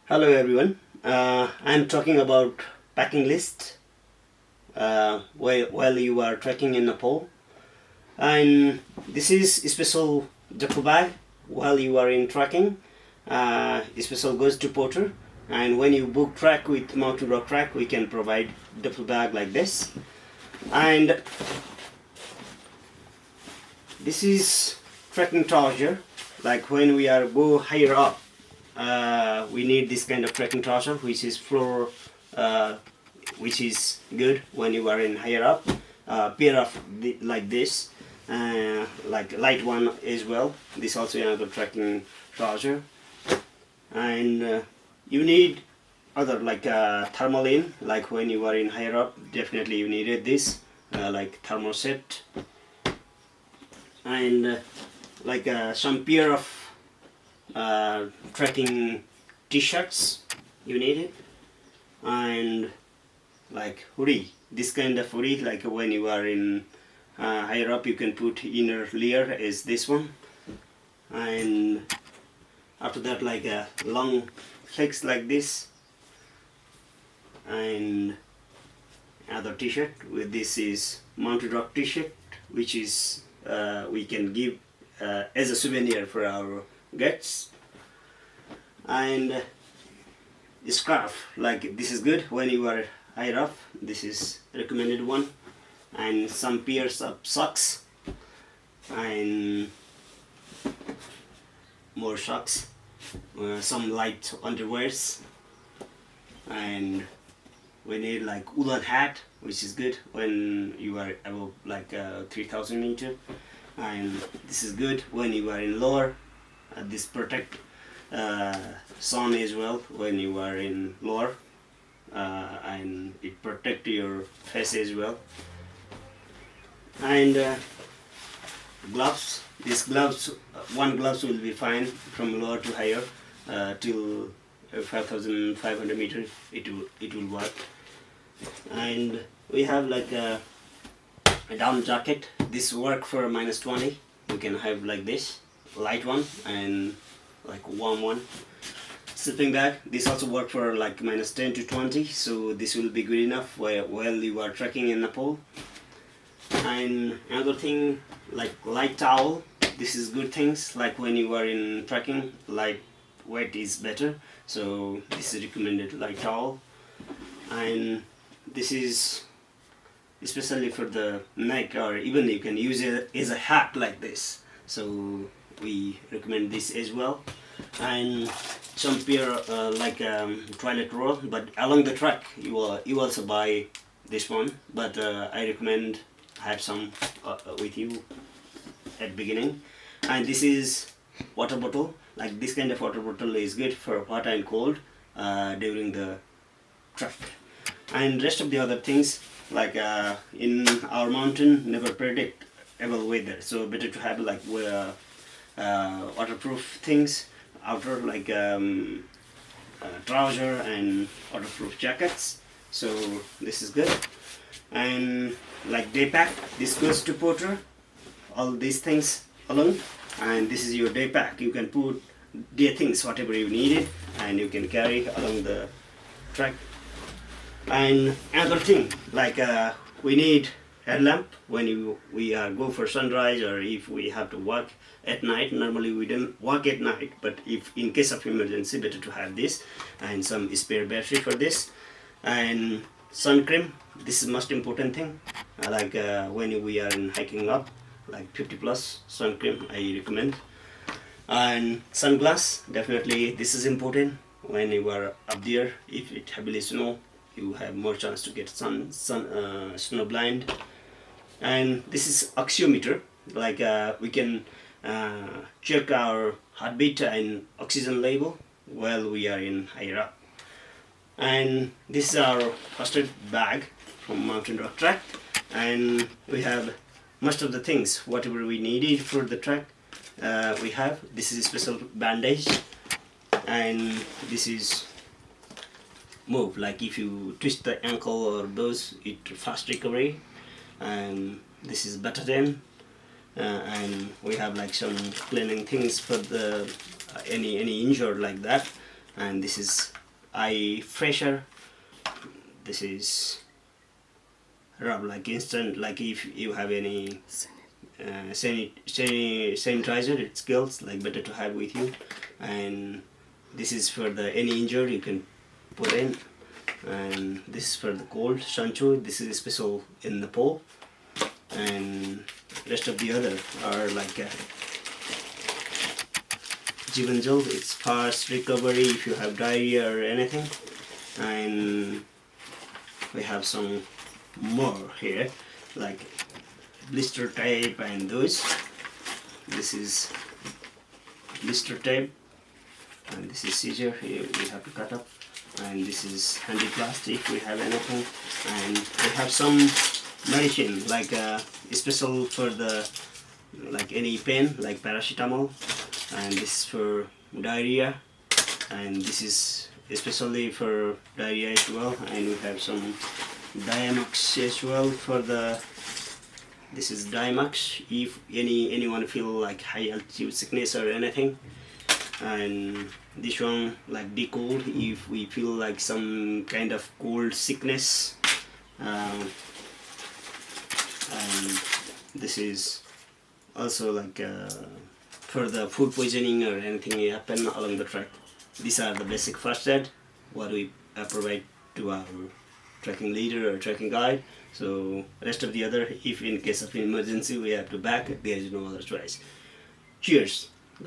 Hello everyone. I'm talking about packing list while you are trekking in Nepal, and this is special duffel bag while you are in trekking. Special goes to Porter, and when you book trek with Mountain Rock Trek, we can provide duffel bag like this, and this is trekking trouser. Like when we are go higher up, we need this kind of trekking trouser which is floor which is good when you are in higher up, pair of like this, like light one as well. This also another trekking trouser, and you need other like thermal in, like when you are in higher up definitely you needed this, like thermal set, and like some pair of trekking t-shirts you need it, and like hoodie, this kind of hoodie, like when you are in higher up you can put inner layer is this one, and after that like a long flex like this, and another t-shirt with this is Mountain Rock t-shirt which is we can give as a souvenir for our guests, and scarf, like this is good when you are higher up, this is recommended one, and some pairs of socks, and more socks, some light underwears, and we need like woolen hat which is good when you are above like 3000 meter, and this is good when you are in lower, this protect sun as well when you are in lower, and it protect your face as well, and gloves, these gloves, one gloves will be fine from lower to higher, till 5500 meters it will work, and we have like a down jacket, this work for -20, you can have like this light one and like warm one. Sleeping bag, this also work for like -10 to 20, so this will be good enough while you are trekking in Nepal. And another thing like light towel, this is good things, like when you are in trekking light weight is better, so this is recommended light towel, and this is especially for the neck, or even you can use it as a hat like this, so we recommend this as well. And some pair like toilet roll, but along the trek you also buy this one, but I recommend have some with you at beginning. And this is water bottle, like this kind of water bottle is good for hot and cold during the trek. And rest of the other things, like in our mountain never predict able weather, so better to have like waterproof things, outer like trouser and waterproof jackets, so this is good. And like Daypack, this goes to Porter, all these things along, and this is your Daypack, you can put dear things whatever you needed and you can carry along the trek. And another thing, like we need headlamp when we go for sunrise, or if we have to walk at night. Normally we don't walk at night, but if in case of emergency, better to have this, and some spare battery for this, and sun cream, this is most important thing, like when we are in hiking up, like 50 plus sun cream I recommend. And sunglass, definitely this is important when you are up there, if it heavily snow you have more chance to get snow blind. And this is oxymeter, like we can check our heartbeat and oxygen level while we are in higher up. And this is our first aid bag from Mountain Rock Trek, and we have most of the things whatever we needed for the trek. We have, this is a special bandage, and this is move, like if you twist the ankle or those, it fast recovery, and this is betadine, and we have like some cleaning things for the any injured like that, and this is eye fresher. This is rub like instant, like if you have any sanitizer, it's skills like better to have with you. And this is for the any injury you can put in. And this is for the cold shanchu. This is special in Nepal. And rest of the other are like Jivanjal. It's fast recovery if you have diarrhea or anything. And we have some more here, like blister tape and those. This is blister tape, and this is scissor. Here we have to cut up. And this is handy plastic. We have anything, and we have some medicine like special for the like any pain, like paracetamol. And this is for diarrhea, and this is especially for diarrhea as well. And we have some Diamox as well for the. This is Diamox if anyone feel like high altitude sickness or anything. And this one like D-cold if we feel like some kind of cold sickness. And this is also like for the food poisoning or anything happen along the trek. These are the basic first aid what we provide to our trekking leader or trekking guide. So rest of the other, if in case of emergency we have to back, there is no other choice. Cheers.